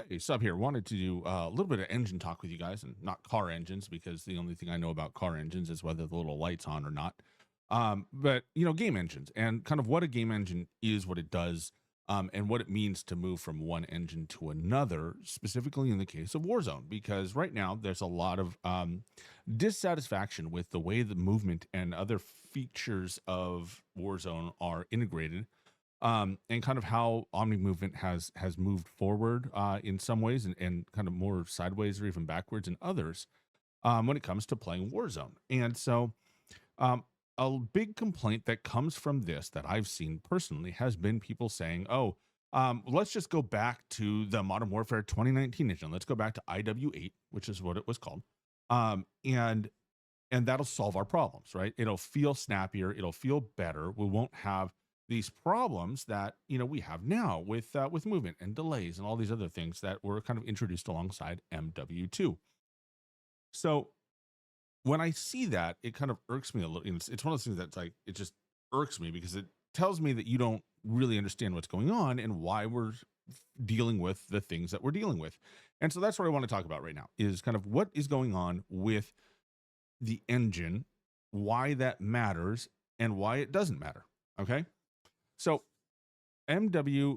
Hey, Sub here. Wanted to do a little bit of engine talk with you guys, and not car engines, because the only thing I know about car engines is whether the little light's on or not. But game engines and kind of what a game engine is, what it does, and what it means to move from one engine to another, specifically in the case of Warzone, because right now there's a lot of dissatisfaction with the way the movement and other features of Warzone are integrated, and kind of how omni movement has moved forward in some ways, and kind of more sideways or even backwards in others, when it comes to playing Warzone. And so um, a big complaint that comes from this that I've seen personally has been people saying, "Oh, let's just go back to the Modern Warfare 2019 engine. Let's go back to IW8, which is what it was called, and that'll solve our problems, right? It'll feel snappier, it'll feel better. We won't have these problems that we have now with movement and delays and all these other things that were kind of introduced alongside MW2." So when I see that, it kind of irks me a little. It's one of those things that's like it just irks me because it tells me that you don't really understand what's going on and why we're dealing with the things that we're dealing with. And so that's what I want to talk about right now is kind of what is going on with the engine, why that matters, and why it doesn't matter. Okay. So MW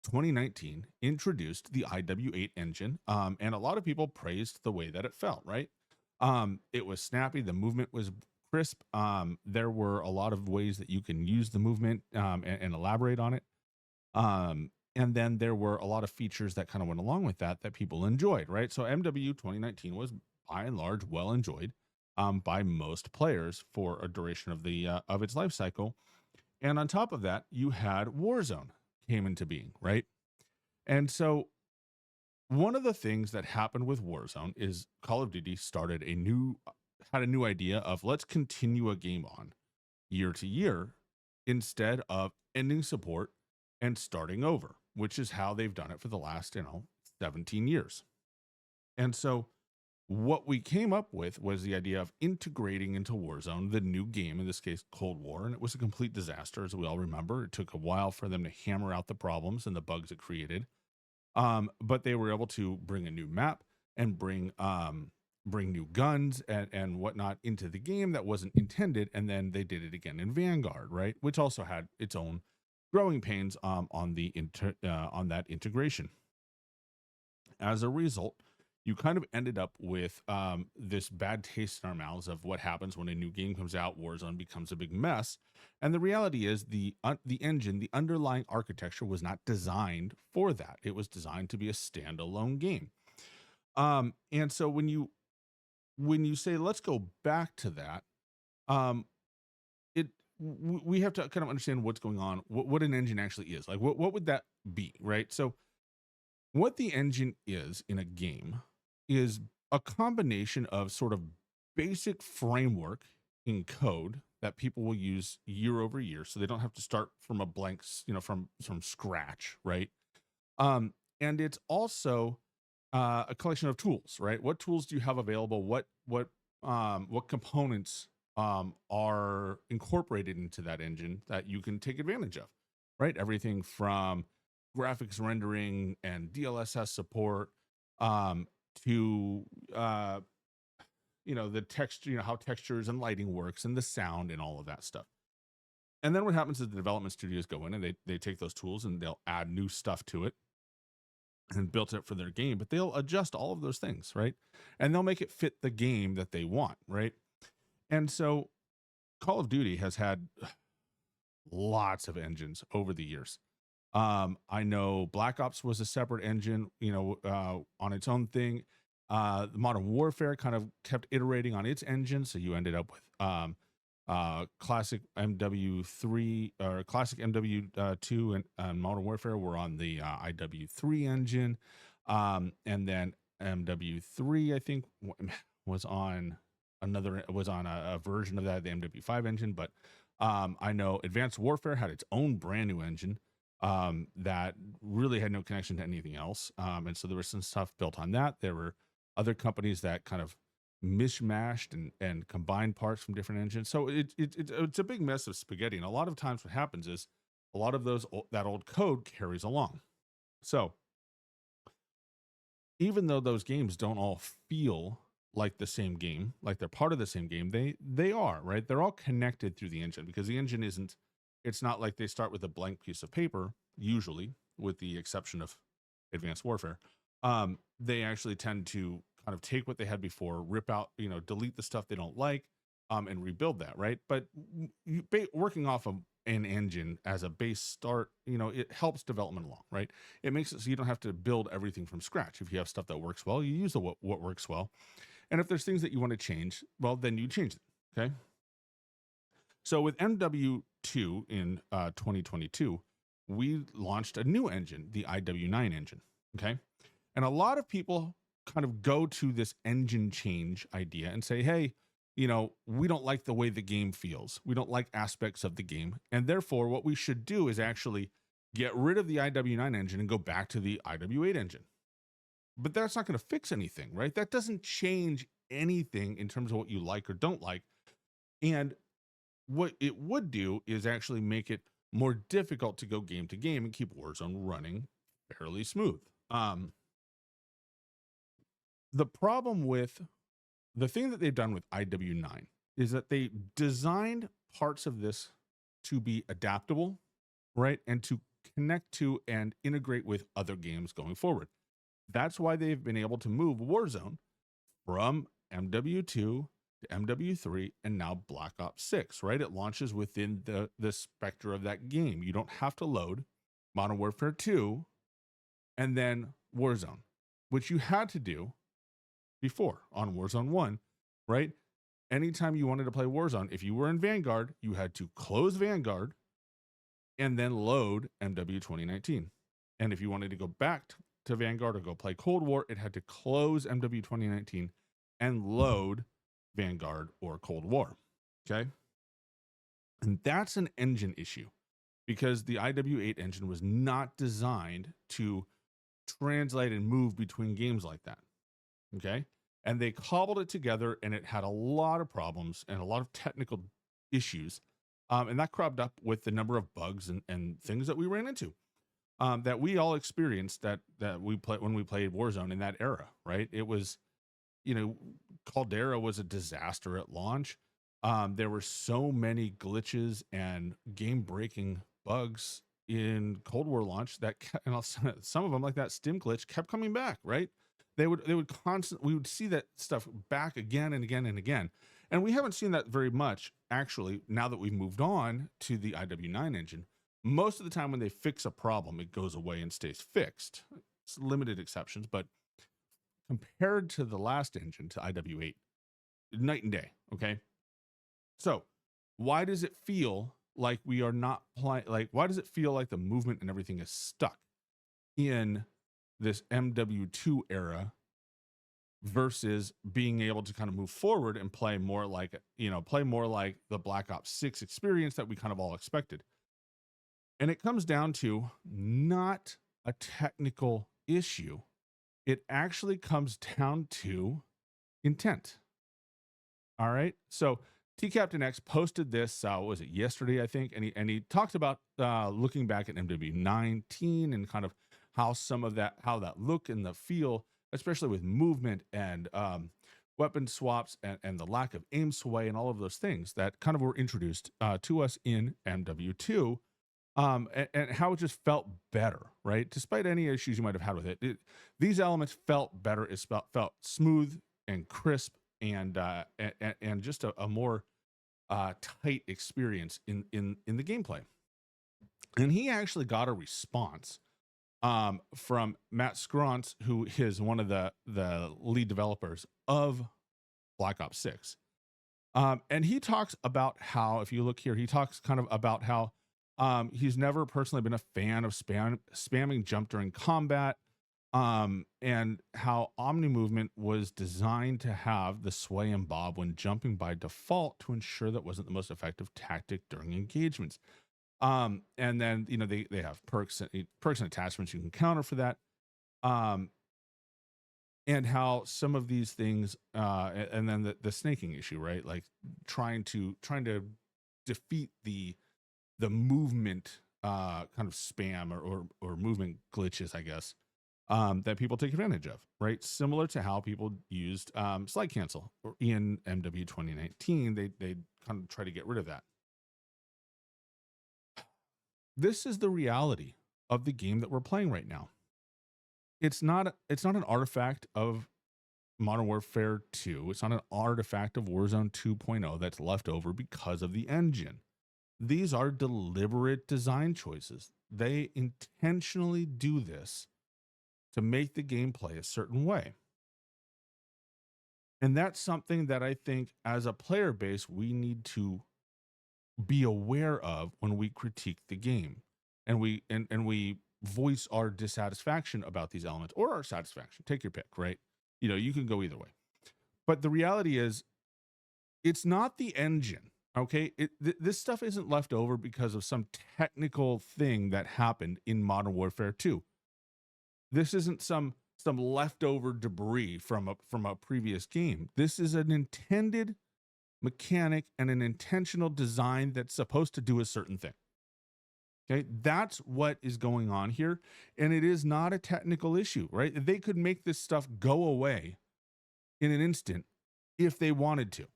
2019 introduced the IW8 engine, and a lot of people praised the way that it felt, right? It was snappy, the movement was crisp. There were a lot of ways that you can use the movement, and elaborate on it. And then there were a lot of features that kind of went along with that that people enjoyed, right? So MW 2019 was by and large well enjoyed by most players for a duration of its life cycle. And on top of that, you had Warzone came into being, right? And so one of the things that happened with Warzone is Call of Duty started had a new idea of let's continue a game on year to year instead of ending support and starting over, which is how they've done it for the last, 17 years. And so what we came up with was the idea of integrating into Warzone the new game, in this case, Cold War. And it was a complete disaster, as we all remember. It took a while for them to hammer out the problems and the bugs it created. But they were able to bring a new map and bring new guns and whatnot into the game that wasn't intended. And then they did it again in Vanguard, right? Which also had its own growing pains on that integration. As a result, you kind of ended up with this bad taste in our mouths of what happens when a new game comes out. Warzone becomes a big mess, and the reality is the engine, the underlying architecture, was not designed for that. It was designed to be a standalone game. And so when you say let's go back to that, um, we have to kind of understand what's going on, what an engine actually is. Like, what would that be, right? So what the engine is in a game is a combination of sort of basic framework in code that people will use year over year, so they don't have to start from a blank from scratch, right? And it's also a collection of tools, right? What tools do you have available? What components are incorporated into that engine that you can take advantage of, right? Everything from graphics rendering and DLSS support, um, to the texture, how textures and lighting works and the sound and all of that stuff. And then what happens is the development studios go in and they take those tools and they'll add new stuff to it and built it for their game, but they'll adjust all of those things, right? And they'll make it fit the game that they want, right? And so Call of Duty has had lots of engines over the years. I know Black Ops was a separate engine, on its own thing. The Modern Warfare kind of kept iterating on its engine, so you ended up with classic MW3 or classic MW2 and Modern Warfare were on the IW3 engine, and then MW3 I think was on a version of that, the MW5 engine, but I know Advanced Warfare had its own brand new engine that really had no connection to anything else. And so there was some stuff built on that. There were other companies that kind of mishmashed and combined parts from different engines. So it's a big mess of spaghetti. And a lot of times what happens is a lot of that old code carries along. So even though those games don't all feel like the same game, like they're part of the same game, they are, right? They're all connected through the engine because the engine isn't, it's not like they start with a blank piece of paper, usually, with the exception of Advanced Warfare. They actually tend to kind of take what they had before, rip out, delete the stuff they don't like, and rebuild that, right? But working off of an engine as a base start, it helps development along, right? It makes it so you don't have to build everything from scratch. If you have stuff that works well, you use what works well. And if there's things that you want to change, well, then you change it. Okay. So with MW2 in 2022, we launched a new engine, the IW9 engine. Okay. And a lot of people kind of go to this engine change idea and say, hey, we don't like the way the game feels. We don't like aspects of the game. And therefore, what we should do is actually get rid of the IW9 engine and go back to the IW8 engine. But that's not going to fix anything, right? That doesn't change anything in terms of what you like or don't like. And what it would do is actually make it more difficult to go game to game and keep Warzone running fairly smooth. The problem with the thing that they've done with IW9 is that they designed parts of this to be adaptable, right? And to connect to and integrate with other games going forward. That's why they've been able to move Warzone from MW2 to MW3 and now Black Ops 6, right? It launches within the specter of that game. You don't have to load Modern Warfare 2 and then Warzone, which you had to do before on Warzone 1, right? Anytime you wanted to play Warzone, if you were in Vanguard, you had to close Vanguard and then load MW 2019. And if you wanted to go back to Vanguard or go play Cold War, it had to close MW 2019 and load Vanguard or Cold War. Okay. And that's an engine issue because the IW8 engine was not designed to translate and move between games like that. Okay. And they cobbled it together and it had a lot of problems and a lot of technical issues. And that cropped up with the number of bugs and things that we ran into. That we all experienced that we played when we played Warzone in that era, right? It was, Caldera was a disaster at launch. There were so many glitches and game-breaking bugs in Cold War launch that some of them, like that stim glitch, kept coming back, right? They would constantly, we would see that stuff back again and again and again. And we haven't seen that very much, actually, now that we've moved on to the IW9 engine. Most of the time when they fix a problem, it goes away and stays fixed. It's limited exceptions, but compared to the last engine, to IW8, night and day, okay? So why does it feel like we are not playing, why does it feel like the movement and everything is stuck in this MW2 era versus being able to kind of move forward and play more like the Black Ops 6 experience that we kind of all expected? And it comes down to not a technical issue. It actually comes down to intent. All right. So T Captain X posted this, was it yesterday, I think? And he talked about looking back at MW19 and kind of how that look and the feel, especially with movement and weapon swaps and the lack of aim sway and all of those things that kind of were introduced to us in MW2. And how it just felt better, right? Despite any issues you might have had with it, these elements felt better. It felt smooth and crisp and just a more tight experience in the gameplay. And he actually got a response from Matt Scrontz, who is one of the lead developers of Black Ops 6. And he talks about how, if you look here, he talks kind of about how he's never personally been a fan of spamming jump during combat, and how Omni movement was designed to have the sway and bob when jumping by default to ensure that wasn't the most effective tactic during engagements. And then they have perks and attachments you can counter for that. And how some of these things, and then the snaking issue, right? Like trying to defeat the movement kind of spam or movement glitches, I guess, that people take advantage of, right? Similar to how people used slide cancel or in MW 2019, they kind of try to get rid of that. This is the reality of the game that we're playing right now. It's not an artifact of Modern Warfare 2. It's not an artifact of Warzone 2.0 that's left over because of the engine. These are deliberate design choices. They intentionally do this to make the gameplay a certain way. And that's something that I think as a player base, we need to be aware of when we critique the game and we voice our dissatisfaction about these elements or our satisfaction. Take your pick, right? You can go either way. But the reality is it's not the engine. Okay. This stuff isn't left over because of some technical thing that happened in Modern Warfare 2. This isn't some leftover debris from a previous game. This is an intended mechanic and an intentional design that's supposed to do a certain thing. Okay, that's what is going on here, and it is not a technical issue, right? They could make this stuff go away in an instant if they wanted to.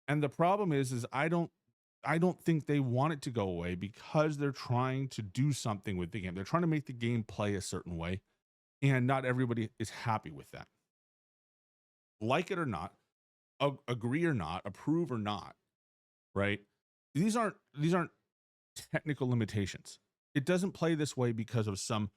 And the problem is I don't think they want it to go away because they're trying to do something with the game. They're trying to make the game play a certain way, and not everybody is happy with that. Like it or not, agree or not, approve or not, right? These aren't technical limitations. It doesn't play this way because of some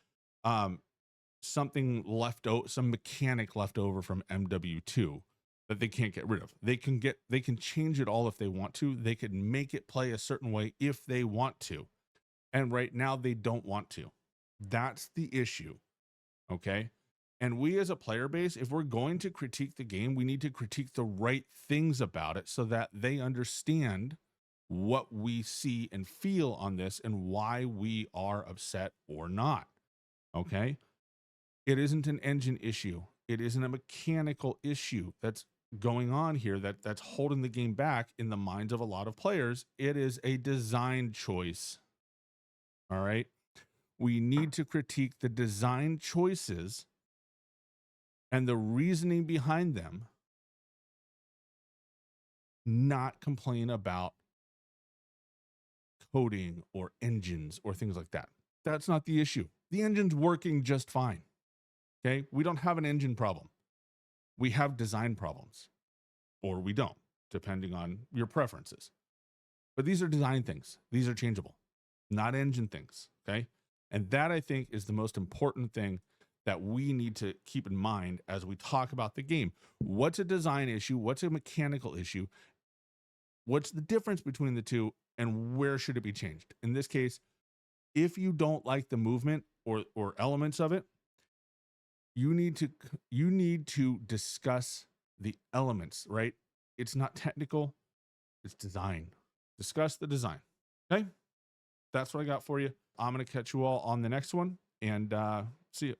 something left over, some mechanic left over from MW2 that they can't get rid of. They can change it all if they want to. They can make it play a certain way if they want to. And right now they don't want to. That's the issue. Okay? And we as a player base, if we're going to critique the game, we need to critique the right things about it so that they understand what we see and feel on this and why we are upset or not. Okay? It isn't an engine issue. It isn't a mechanical issue that's going on here that's holding the game back in the minds of a lot of players. It is a design choice. All right? We need to critique the design choices and the reasoning behind them, not complain about coding or engines or things like that. That's not the issue. The engine's working just fine. Okay. We don't have an engine problem. We have design problems, or we don't, depending on your preferences. But these are design things. These are changeable, not engine things. Okay. And that, I think, is the most important thing that we need to keep in mind as we talk about the game. What's a design issue? What's a mechanical issue? What's the difference between the two, and where should it be changed? In this case, if you don't like the movement or elements of it, you need to discuss the elements, right? It's not technical, it's design. Discuss the design. Okay? That's what I got for you. I'm going to catch you all on the next one, and see you.